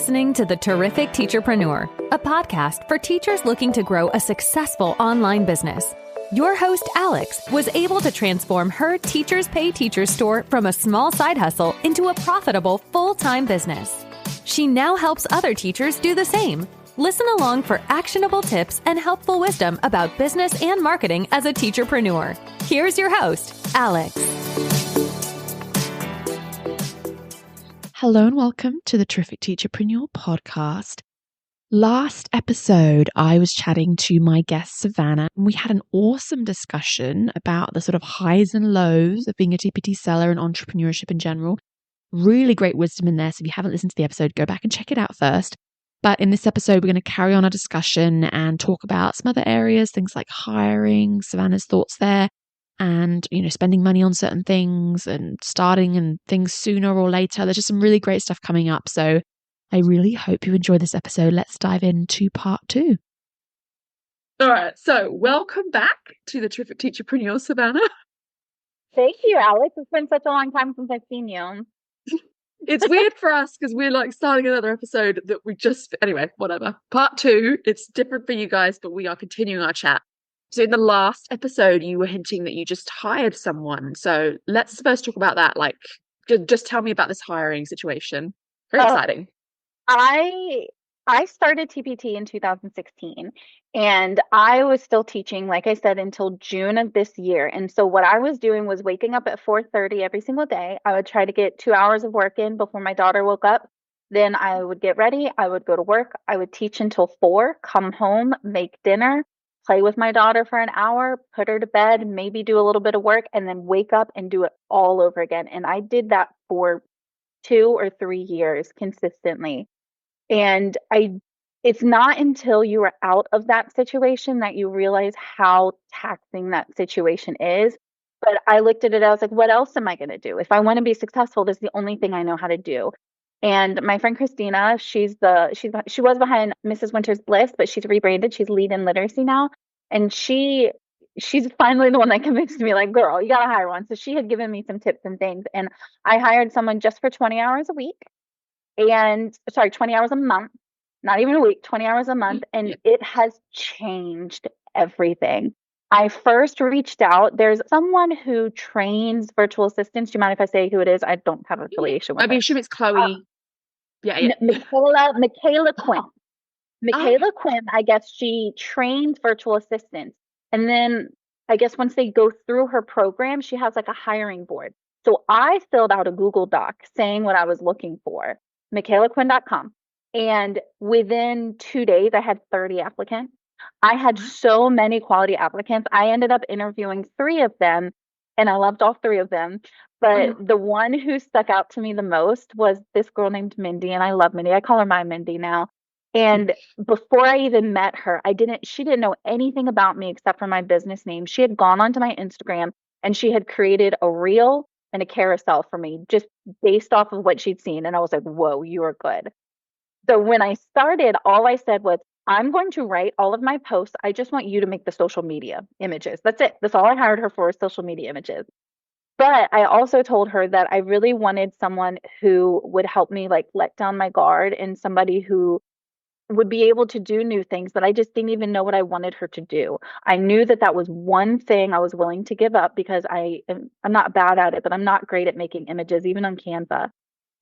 listening to the Terrific Teacherpreneur, a podcast for teachers looking to grow a successful online business. Your host, Alex, was able to transform her Teachers Pay Teachers store from a small side hustle into a profitable full-time business. She now helps other teachers do the same. Listen along for actionable tips and helpful wisdom about business and marketing as a teacherpreneur. Here's your host, Alex. Hello and welcome to the Terrific Teacherpreneur podcast. Last episode, I was chatting to my guest, Savannah, and we had an awesome discussion about the sort of highs and lows of being a TPT seller and entrepreneurship in general. Really great wisdom in there. So if you haven't listened to the episode, go back and check it out first. But in this episode, we're going to carry on our discussion and talk about some other areas, things like hiring, Savannah's thoughts there, and, spending money on certain things and starting and things sooner or later. There's just some really great stuff coming up. So I really hope you enjoy this episode. Let's dive into part 2. All right. So welcome back to the Terrific Teacherpreneur, Savannah. Thank you, Alex. It's been such a long time since I've seen you. It's weird for us because we're like starting another episode that anyway, whatever. Part 2, it's different for you guys, but we are continuing our chat. So in the last episode, you were hinting that you just hired someone. So let's first talk about that. Like, just tell me about this hiring situation. Very exciting. I started TPT in 2016, and I was still teaching, like I said, until June of this year. And so what I was doing was waking up at 4:30 every single day. I would try to get 2 hours of work in before my daughter woke up. Then I would get ready. I would go to work. I would teach until 4, come home, make dinner, play with my daughter for an hour, put her to bed, maybe do a little bit of work, and then wake up and do it all over again. And I did that for 2 or 3 years consistently. And it's not until you are out of that situation that you realize how taxing that situation is. But I looked at it, I was like, what else am I going to do? If I want to be successful, this is the only thing I know how to do. And my friend Christina, she was behind Mrs. Winter's Bliss, but she's rebranded. She's lead in literacy now. And she's finally the one that convinced me, like, girl, you got to hire one. So she had given me some tips and things. And I hired someone just for 20 hours a week. 20 hours a month, not even a week, 20 hours a month. And it has changed everything. I first reached out. There's someone who trains virtual assistants. Do you mind if I say who it is? I don't have affiliation with I assume it's Chloe. Michaela Quinn. Michaela Quinn, I guess she trains virtual assistants. And then I guess once they go through her program, she has like a hiring board. So I filled out a Google Doc saying what I was looking for, michaelaquinn.com. And within 2 days, I had 30 applicants. I had so many quality applicants. I ended up interviewing 3 of them, and I loved all 3 of them. But the one who stuck out to me the most was this girl named Mindy, and I love Mindy. I call her my Mindy now. And before I even met her, she didn't know anything about me except for my business name. She had gone onto my Instagram and she had created a reel and a carousel for me just based off of what she'd seen. And I was like, whoa, you are good. So when I started, all I said was, I'm going to write all of my posts. I just want you to make the social media images. That's it. That's all I hired her for, is social media images. But I also told her that I really wanted someone who would help me like let down my guard, and somebody who would be able to do new things that I just didn't even know what I wanted her to do. I knew that was one thing I was willing to give up, because I'm not bad at it, but I'm not great at making images, even on Canva.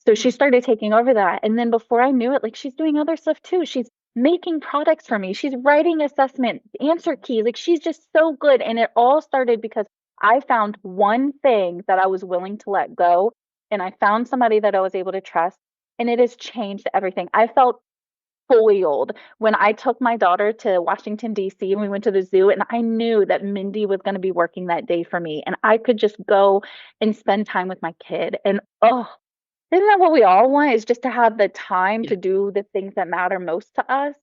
So she started taking over that. And then before I knew it, like, she's doing other stuff too. She's making products for me. She's writing assessment answer keys. Like, she's just so good. And it all started because I found one thing that I was willing to let go. And I found somebody that I was able to trust. And it has changed everything. I felt foiled when I took my daughter to Washington, D.C. and we went to the zoo, and I knew that Mindy was going to be working that day for me, and I could just go and spend time with my kid. And isn't that what we all want, is just to have the time to do the things that matter most to us?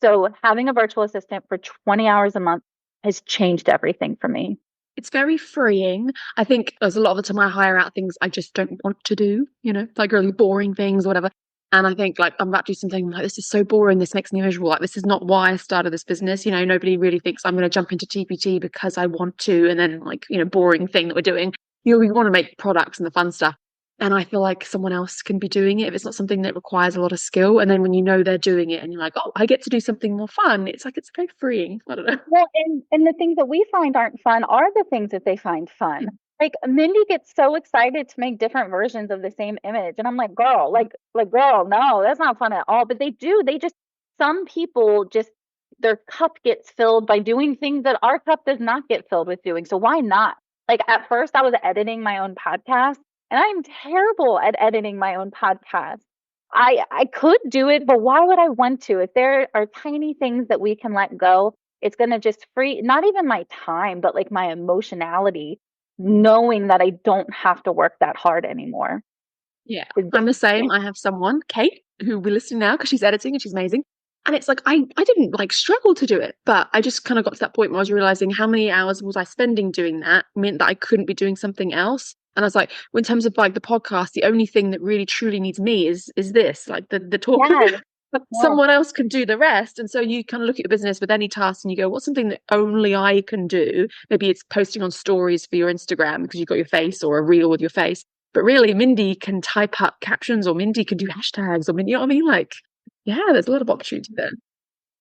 So having a virtual assistant for 20 hours a month has changed everything for me. It's very freeing. I think there's a lot of the time I hire out things I just don't want to do, like really boring things or whatever. And I think, like, I'm about to do something like, this is so boring, this makes me miserable. Like, this is not why I started this business. Nobody really thinks I'm going to jump into TPT because I want to. And then, like, boring thing that we're doing. We want to make products and the fun stuff. And I feel like someone else can be doing it if it's not something that requires a lot of skill. And then when you know they're doing it and you're like, oh, I get to do something more fun. It's like, it's very freeing. I don't know. Well, and the things that we find aren't fun are the things that they find fun. Like Mindy gets so excited to make different versions of the same image. And I'm like, girl, girl, no, that's not fun at all. But they do. Some people just, their cup gets filled by doing things that our cup does not get filled with doing. So why not? Like at first I was editing my own podcast, and I'm terrible at editing my own podcast. I could do it, but why would I want to? If there are tiny things that we can let go, it's going to just free, not even my time, but like my emotionality, knowing that I don't have to work that hard anymore. Yeah, I'm the same. I have someone, Kate, who will be listening now because she's editing and she's amazing. And it's like, I didn't like struggle to do it, but I just kind of got to that point where I was realizing how many hours was I spending doing that meant that I couldn't be doing something else. And I was like, well, in terms of like the podcast, the only thing that really truly needs me is this, like the talk. Yeah. But someone else can do the rest. And so you kind of look at your business with any task and you go, what's something that only I can do? Maybe it's posting on stories for your Instagram because you've got your face, or a reel with your face. But really, Mindy can type up captions, or Mindy can do hashtags, or Mindy, you know what I mean? Like, yeah, there's a lot of opportunity there.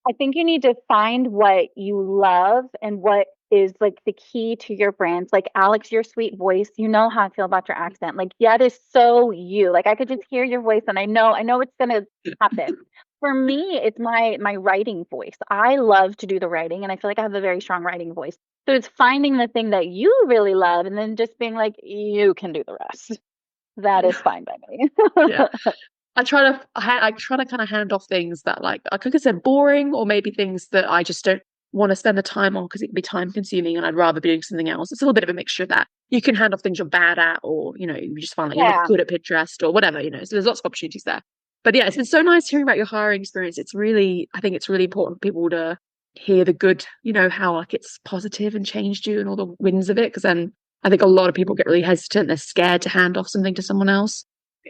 I think you need to find what you love and what is like the key to your brand. Like Alex, your sweet voice, you know how I feel about your accent. Like, yeah, it is so you. Like I could just hear your voice and I know it's gonna happen. For me, it's my writing voice. I love to do the writing, and I feel like I have a very strong writing voice. So it's finding the thing that you really love and then just being like, you can do the rest. That is fine by me. Yeah. I try to kind of hand off things that, like I said, boring, or maybe things that I just don't want to spend the time on because it can be time consuming and I'd rather be doing something else. It's a little bit of a mixture of that. You can hand off things you're bad at, or you just find like you're not good at Pinterest or whatever, so there's lots of opportunities there. But yeah, it's been so nice hearing about your hiring experience. I think it's really important for people to hear the good, how like it's positive and changed you and all the wins of it, because then I think a lot of people get really hesitant. They're scared to hand off something to someone else.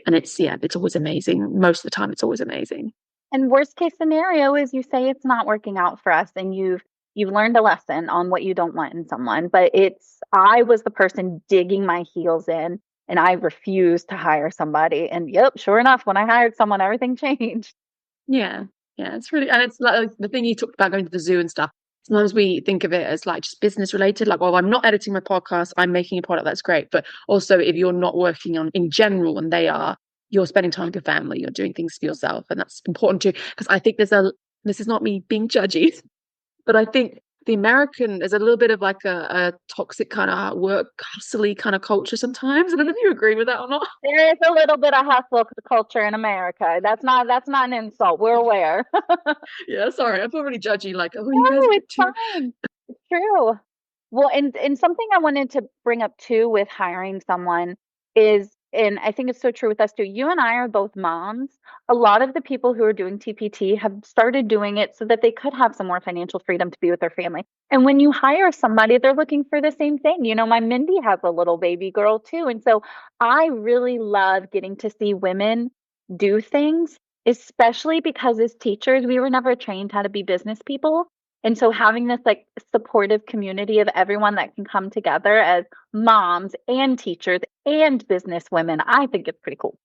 And it's always amazing. Most of the time, it's always amazing. And worst case scenario is you say it's not working out for us, and you've learned a lesson on what you don't want in someone. But I was the person digging my heels in, and I refused to hire somebody. And yep, sure enough, when I hired someone, everything changed. Yeah, it's really, and it's like the thing you talked about going to the zoo and stuff. Sometimes we think of it as like just business related, like, well, I'm not editing my podcast, I'm making a product, that's great. But also if you're not working on in general, and you're spending time with your family, you're doing things for yourself. And that's important too, because I think this is not me being judgy, but I think there's a little bit of like a toxic kind of work hustly kind of culture sometimes. I don't know if you agree with that or not. There is a little bit of hustle culture in America. That's not an insult. We're aware. Yeah, sorry, I feel really judgy. Like, oh, no, you guys it's fine. It's true. Well, and something I wanted to bring up too with hiring someone is, and I think it's so true with us too, you and I are both moms. A lot of the people who are doing TPT have started doing it so that they could have some more financial freedom to be with their family. And when you hire somebody, they're looking for the same thing. My Mindy has a little baby girl too. And so I really love getting to see women do things, especially because as teachers, we were never trained how to be business people. And so having this like supportive community of everyone that can come together as moms and teachers and business women, I think it's pretty cool.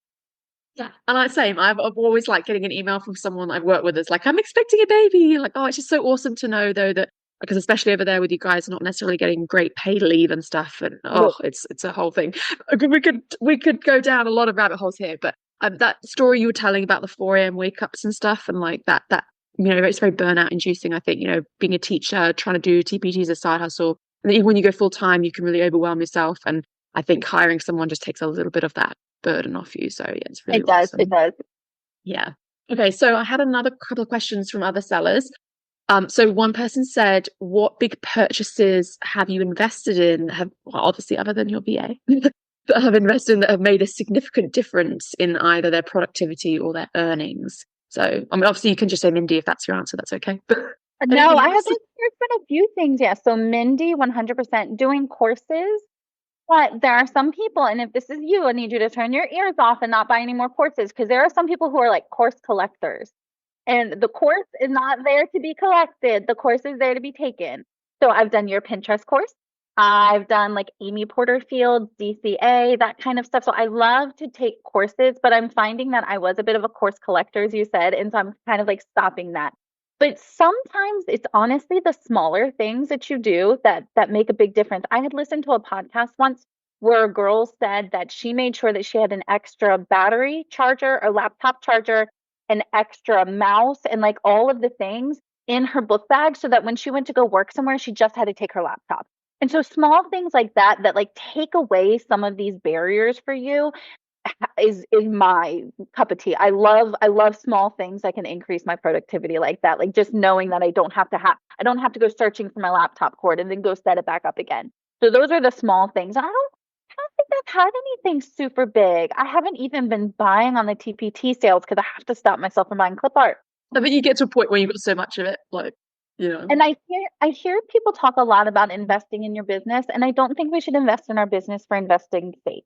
Yeah, and I've always liked getting an email from someone I've worked with that's like, I'm expecting a baby. Like, oh, it's just so awesome to know though that, because especially over there with you guys not necessarily getting great paid leave and stuff, and it's a whole thing. We could go down a lot of rabbit holes here, but that story you were telling about the 4 a.m. wake ups and stuff, and like that it's very burnout inducing. I think being a teacher, trying to do TPT as a side hustle, and even when you go full time, you can really overwhelm yourself. And I think hiring someone just takes a little bit of that burden off you. So yeah, it's really awesome. It does. Yeah. Okay, so I had another couple of questions from other sellers. So one person said, what big purchases have you invested in, obviously other than your VA, that have invested in that have made a significant difference in either their productivity or their earnings? So, I mean, obviously you can just say Mindy if that's your answer, that's okay. But no, there's been a few things. Yeah. So Mindy, 100% doing courses. But there are some people, and if this is you, I need you to turn your ears off and not buy any more courses, because there are some people who are like course collectors. And the course is not there to be collected. The course is there to be taken. So I've done your Pinterest course. I've done like Amy Porterfield, DCA, that kind of stuff. So I love to take courses, but I'm finding that I was a bit of a course collector, as you said. And so I'm kind of like stopping that. But sometimes it's honestly the smaller things that you do that make a big difference. I had listened to a podcast once where a girl said that she made sure that she had an extra battery charger, a laptop charger, an extra mouse, and like all of the things in her book bag so that when she went to go work somewhere, she just had to take her laptop. And so small things like that like take away some of these barriers for you is my cup of tea. I love small things that can increase my productivity like that. Like just knowing that I don't have to go searching for my laptop cord and then go set it back up again. So those are the small things. I don't think I've had anything super big. I haven't even been buying on the TPT sales because I have to stop myself from buying clip art. I think you get to a point where you've got so much of it, like, And I hear people talk a lot about investing in your business, and I don't think we should invest in our business for investing's sake.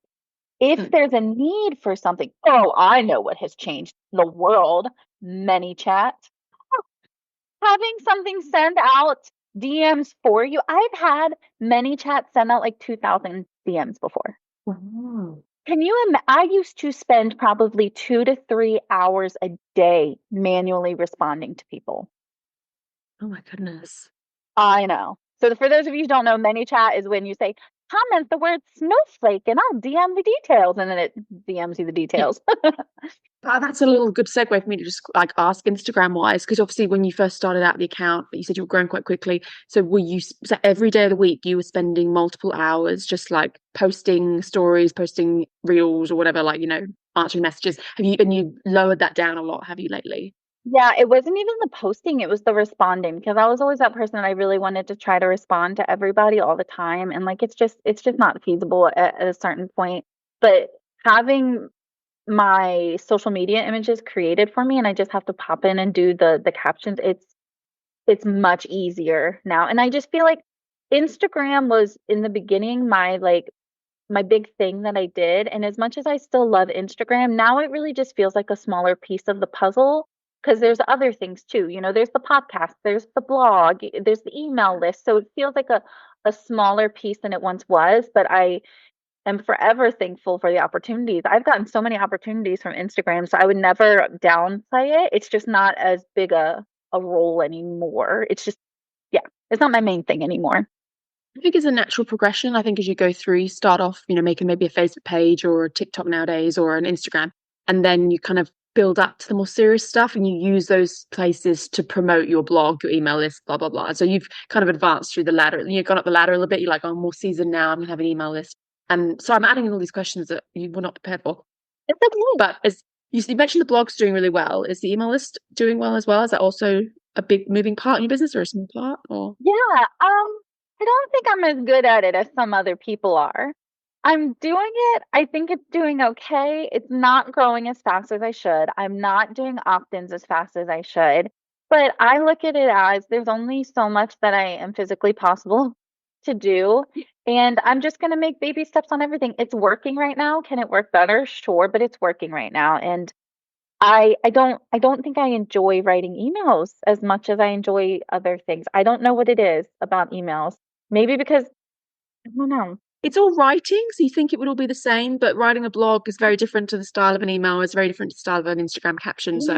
If there's a need for something, I know what has changed the world. ManyChat. Having something send out DMs for you. I've had ManyChat send out like 2,000 DMs before. Wow. Can you I used to spend probably 2 to 3 hours a day manually responding to people. Oh my goodness. I know. So for those of you who don't know, ManyChat is when you say, comment the word snowflake and I'll DM the details. And then it DMs you the details. That's a little good segue for me to just like ask Instagram wise, because obviously when you first started out the account, but you said you were growing quite quickly. So so every day of the week you were spending multiple hours just like posting stories, posting reels or whatever, like, answering messages. And you lowered that down a lot, have you lately? Yeah, it wasn't even the posting, it was the responding, because I was always that person that I really wanted to try to respond to everybody all the time. And like, it's just not feasible at a certain point. But having my social media images created for me and I just have to pop in and do the captions, it's much easier now. And I just feel like Instagram was in the beginning my big thing that I did. And as much as I still love Instagram, now it really just feels like a smaller piece of the puzzle because there's other things too. There's the podcast, there's the blog, there's the email list. So it feels like a smaller piece than it once was. But I am forever thankful for the opportunities. I've gotten so many opportunities from Instagram, so I would never downplay it. It's just not as big a role anymore. It's just, it's not my main thing anymore. I think it's a natural progression. I think as you go through, you start off, making maybe a Facebook page or a TikTok nowadays or an Instagram, and then you kind of build up to the more serious stuff and you use those places to promote your blog, your email list, blah, blah, blah. So you've kind of advanced through the ladder. You've gone up the ladder a little bit. You're like, I'm more seasoned now. I'm going to have an email list. And so I'm adding in all these questions that you were not prepared for. It's okay. But as you mentioned, the blog's doing really well. Is the email list doing well as well? Is that also a big moving part in your business or a small part? Or Yeah, I don't think I'm as good at it as some other people are. I'm doing it. I think it's doing okay. It's not growing as fast as I should. I'm not doing opt-ins as fast as I should. But I look at it as there's only so much that I am physically possible to do. And I'm just going to make baby steps on everything. It's working right now. Can it work better? Sure, but it's working right now. And I don't think I enjoy writing emails as much as I enjoy other things. I don't know what it is about emails. Maybe because I don't know. it's all writing, so you think it would all be the same, but writing a blog is very different to the style of an email. It's very different to the style of an Instagram caption. So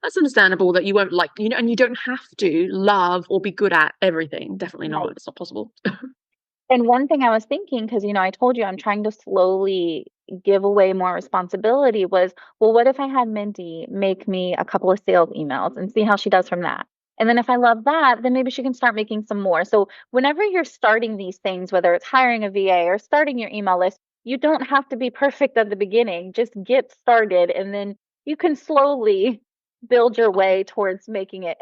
that's understandable that you won't like, and you don't have to love or be good at everything. Definitely not. Right. It's not possible. And one thing I was thinking, because, I told you I'm trying to slowly give away more responsibility was, well, what if I had Mindy make me a couple of sales emails and see how she does from that? And then if I love that, then maybe she can start making some more. So whenever you're starting these things, whether it's hiring a VA or starting your email list, you don't have to be perfect at the beginning. Just get started and then you can slowly build your way towards making it.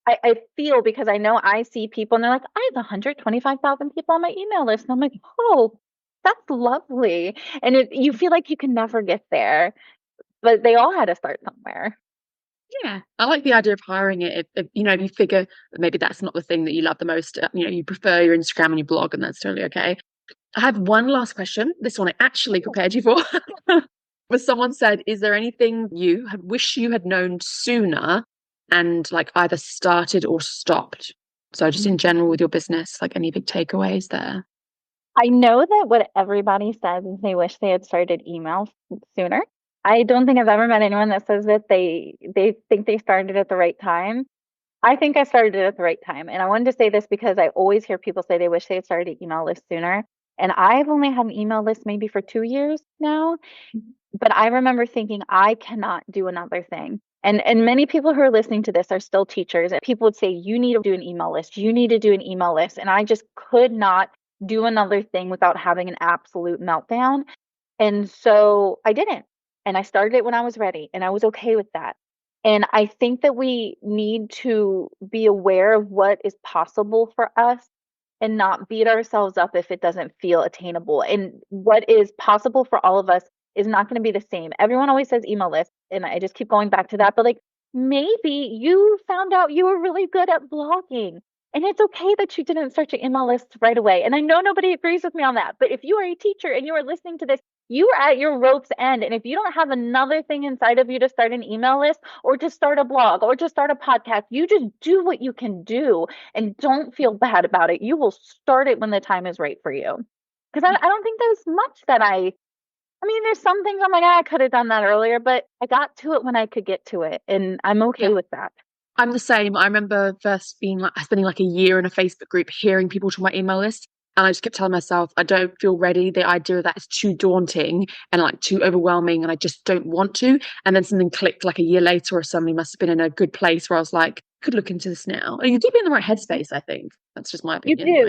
I feel, because I know I see people and they're like, I have 125,000 people on my email list. And I'm like, oh, that's lovely. And you feel like you can never get there, but they all had to start somewhere. Yeah, I like the idea of hiring it. If you figure that maybe that's not the thing that you love the most, you prefer your Instagram and your blog, and that's totally okay. I have one last question. This one I actually prepared you for. But someone said, is there anything you wish you had known sooner and like either started or stopped? So just in general with your business, like any big takeaways there? I know that what everybody says is they wish they had started email sooner. I don't think I've ever met anyone that says that they think they started at the right time. I think I started it at the right time. And I wanted to say this because I always hear people say they wish they had started an email list sooner. And I've only had an email list maybe for 2 years now. But I remember thinking, I cannot do another thing. And many people who are listening to this are still teachers. And people would say, you need to do an email list. You need to do an email list. And I just could not do another thing without having an absolute meltdown. And so I didn't. And I started it when I was ready. And I was okay with that. And I think that we need to be aware of what is possible for us and not beat ourselves up if it doesn't feel attainable. And what is possible for all of us is not going to be the same. Everyone always says email list, and I just keep going back to that. But like, maybe you found out you were really good at blogging, and it's okay that you didn't start your email list right away. And I know nobody agrees with me on that, but if you are a teacher and you are listening to this, you are at your rope's end. And if you don't have another thing inside of you to start an email list or to start a blog or to start a podcast, you just do what you can do and don't feel bad about it. You will start it when the time is right for you. Because I don't think there's much that I mean, there's some things I'm like, I could have done that earlier, but I got to it when I could get to it. And I'm okay with that. I'm the same. I remember first being like spending like a year in a Facebook group, hearing people to my email list. And I just kept telling myself, I don't feel ready. The idea of that is too daunting and like too overwhelming. And I just don't want to. And then something clicked like a year later or something. Must have been in a good place where I was like, could look into this now. And you do be in the right headspace, I think. That's just my opinion. You do.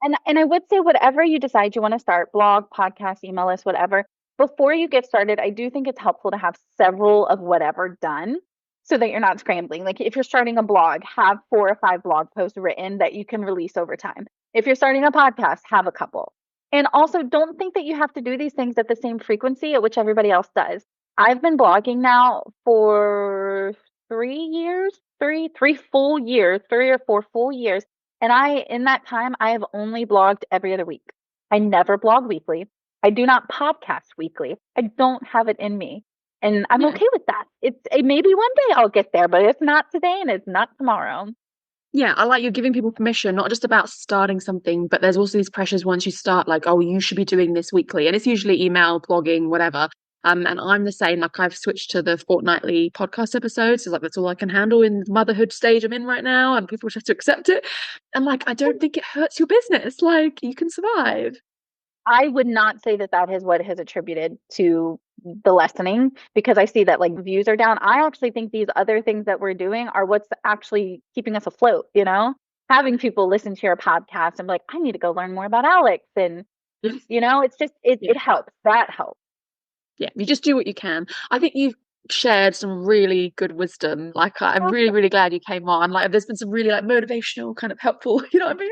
Anyway. And I would say whatever you decide you want to start, blog, podcast, email list, whatever, before you get started, I do think it's helpful to have several of whatever done so that you're not scrambling. Like if you're starting a blog, have 4 or 5 blog posts written that you can release over time. If you're starting a podcast, have a couple. And also don't think that you have to do these things at the same frequency at which everybody else does. I've been blogging now for 3 years, 3 full years, 3 or 4 full years. And in that time, I have only blogged every other week. I never blog weekly. I do not podcast weekly. I don't have it in me. And I'm okay with that. Maybe one day I'll get there, but it's not today and it's not tomorrow. Yeah, I like you're giving people permission, not just about starting something, but there's also these pressures once you start, like, oh, you should be doing this weekly. And it's usually email, blogging, whatever. And I'm the same. Like I've switched to the fortnightly podcast episodes. So like that's all I can handle in the motherhood stage I'm in right now. And people just have to accept it. And like, I don't think it hurts your business. Like you can survive. I would not say that is what has attributed to the lessening because I see that like views are down. I actually think these other things that we're doing are what's actually keeping us afloat, you know, having people listen to your podcast and be like, I need to go learn more about Alex. And, you know, it's just, it helps. That helps. Yeah, you just do what you can. I think you've shared some really good wisdom. Like I'm really, really glad you came on. Like there's been some really like motivational, kind of helpful, you know what I mean?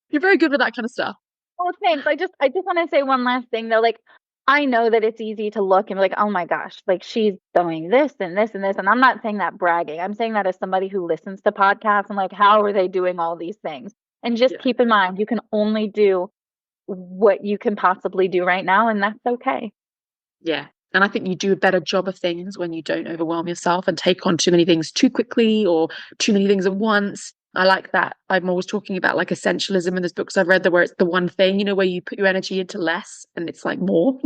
You're very good with that kind of stuff. Oh, thanks. I just want to say one last thing though. Like, I know that it's easy to look and be like, oh my gosh, like she's doing this and this and this. And I'm not saying that bragging. I'm saying that as somebody who listens to podcasts and like, how are they doing all these things? And just keep in mind, you can only do what you can possibly do right now. And that's okay. Yeah. And I think you do a better job of things when you don't overwhelm yourself and take on too many things too quickly or too many things at once. I like that. I'm always talking about like essentialism in those books I've read where it's the one thing, you know, where you put your energy into less and it's like more.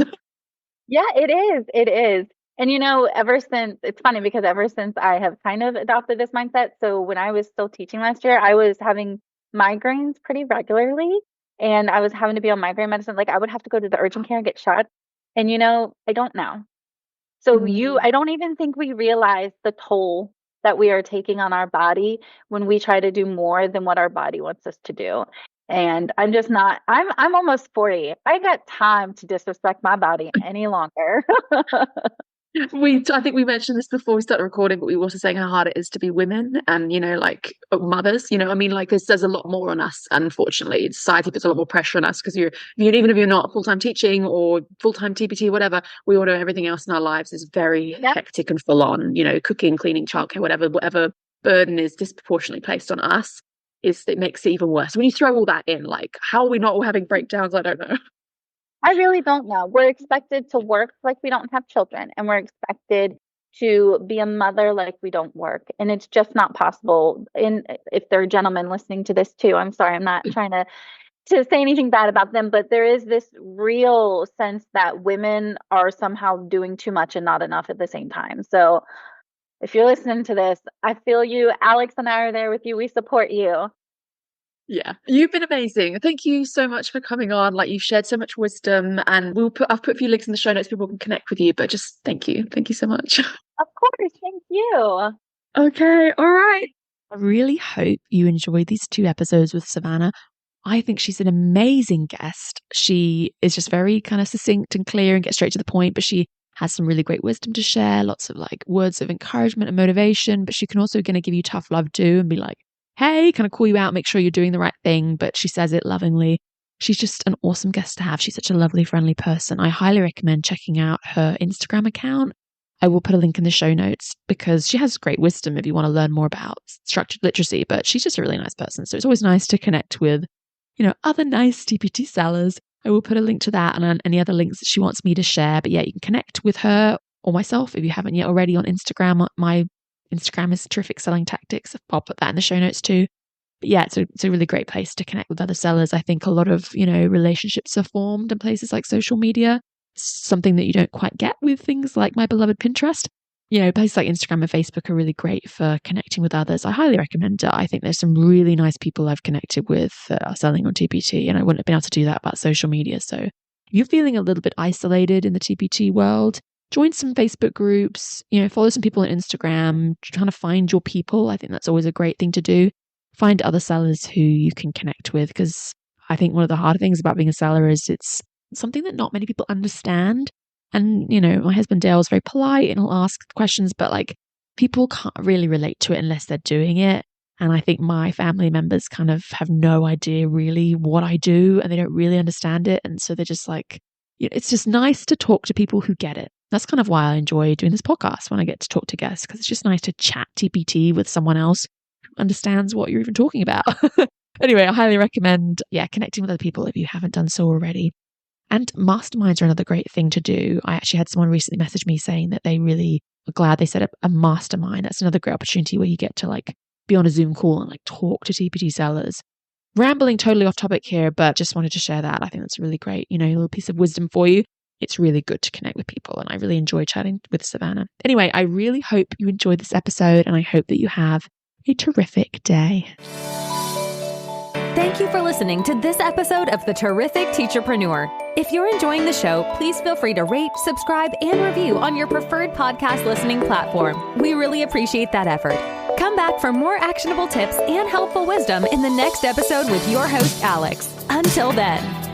Yeah, it is. It is. And, you know, it's funny because ever since I have kind of adopted this mindset. So when I was still teaching last year, I was having migraines pretty regularly and I was having to be on migraine medicine. Like I would have to go to the urgent care and get shots. And, you know, I don't now. So I don't even think we realize the toll that we are taking on our body when we try to do more than what our body wants us to do. And I'm just not, I'm almost 40. I got time to disrespect my body any longer. I think we mentioned this before we started recording, but we were also saying how hard it is to be women and, you know, like mothers, you know, I mean, like there's a lot more on us. Unfortunately, society puts a lot more pressure on us because even if you're not full-time teaching or full-time TPT, whatever, we all know everything else in our lives is very hectic and full on, you know, cooking, cleaning, childcare, whatever burden is disproportionately placed on us it makes it even worse. When you throw all that in, like, how are we not all having breakdowns? I don't know. I really don't know. We're expected to work like we don't have children, and we're expected to be a mother like we don't work. And it's just not possible. And if there are gentlemen listening to this too, I'm sorry, I'm not trying to say anything bad about them, but there is this real sense that women are somehow doing too much and not enough at the same time. So if you're listening to this, I feel you. Alex and I are there with you. We support you. Yeah, you've been amazing. Thank you so much for coming on. Like, you've shared so much wisdom, and I've put a few links in the show notes so people can connect with you, but just thank you so much. Of course. Thank you. Okay, all right. I really hope you enjoyed these 2 episodes with Savannah. I think she's an amazing guest. She is just very kind of succinct and clear and gets straight to the point, but she has some really great wisdom to share, lots of like words of encouragement and motivation, but she can also going to give you tough love too and be like, hey, kind of call you out, make sure you're doing the right thing, but she says it lovingly. She's just an awesome guest to have. She's such a lovely, friendly person. I highly recommend checking out her Instagram account. I will put a link in the show notes because she has great wisdom if you want to learn more about structured literacy, but she's just a really nice person. So it's always nice to connect with, other nice TPT sellers. I will put a link to that and any other links that she wants me to share. But yeah, you can connect with her or myself if you haven't yet already on Instagram. My Instagram is Terrific Selling Tactics. I'll put that in the show notes too. But yeah, it's a really great place to connect with other sellers. I think a lot of, relationships are formed in places like social media. Something that you don't quite get with things like my beloved Pinterest. Places like Instagram and Facebook are really great for connecting with others. I highly recommend it. I think there's some really nice people I've connected with selling on TPT, and I wouldn't have been able to do that about social media. So if you're feeling a little bit isolated in the TPT world, join some Facebook groups, follow some people on Instagram, trying to find your people. I think that's always a great thing to do. Find other sellers who you can connect with, because I think one of the hard things about being a seller is it's something that not many people understand. And, my husband Dale is very polite and he'll ask questions, but like people can't really relate to it unless they're doing it. And I think my family members kind of have no idea really what I do and they don't really understand it. And so they're just like, it's just nice to talk to people who get it. That's kind of why I enjoy doing this podcast when I get to talk to guests, because it's just nice to chat TPT with someone else who understands what you're even talking about. Anyway, I highly recommend, connecting with other people if you haven't done so already. And masterminds are another great thing to do. I actually had someone recently message me saying that they really are glad they set up a mastermind. That's another great opportunity where you get to like be on a Zoom call and like talk to TPT sellers. Rambling totally off topic here, but just wanted to share that. I think that's a really great, a little piece of wisdom for you. It's really good to connect with people, and I really enjoy chatting with Savannah. Anyway, I really hope you enjoyed this episode, and I hope that you have a terrific day. Thank you for listening to this episode of the Terrific Teacherpreneur. If you're enjoying the show, please feel free to rate, subscribe, and review on your preferred podcast listening platform. We really appreciate that effort. Come back for more actionable tips and helpful wisdom in the next episode with your host, Alex. Until then.